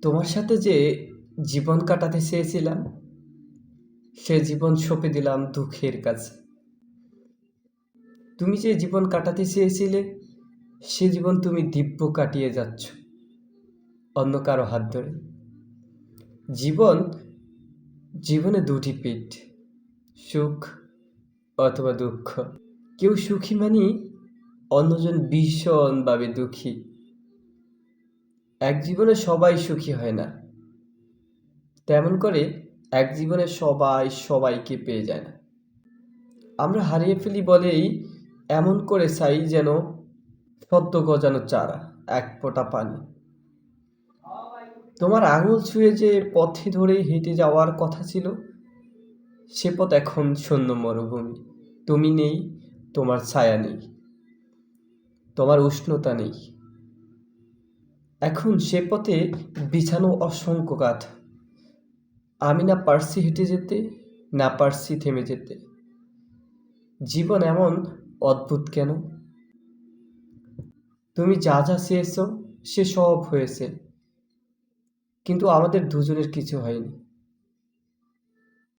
তোমার সাথে যে জীবন কাটাতে চেয়েছিলাম, সে জীবন সঁপে দিলাম দুঃখের কাছে। তুমি যে জীবন কাটাতে চেয়েছিলে, সে জীবন তুমি দিব্য কাটিয়ে যাচ্ছ অন্য কারো হাত ধরে। জীবন জীবনে দুটি পিঠ, সুখ অথবা দুঃখ। কেউ সুখী মানি অন্যজন ভীষণভাবে দুঃখী। এক জীবনে সবাই সুখী হয় না, তেমন করে এক জীবনে সবাই সবাইকে পেয়ে যায় না। আমরা হারিয়ে ফেলি বলেই এমন করে চাই যেন সদ্য গজানো চারা, এক ফোঁটা পানি। তোমার আঙুল ছুঁয়ে যে পথে ধরে হেঁটে যাওয়ার কথা ছিল, সে পথ এখন শূন্য মরুভূমি। তুমি নেই, তোমার ছায়া নেই, তোমার উষ্ণতা নেই। এখন সে পথে বিছানো অসংখ্য গাথ। আমি না পারছি হেঁটে যেতে, না পারছি থেমে যেতে। জীবন এমন অদ্ভুত কেন? তুমি যা যা চেয়েছো সে সব হয়েছে, কিন্তু আমাদের দুজনের কিছু হয়নি।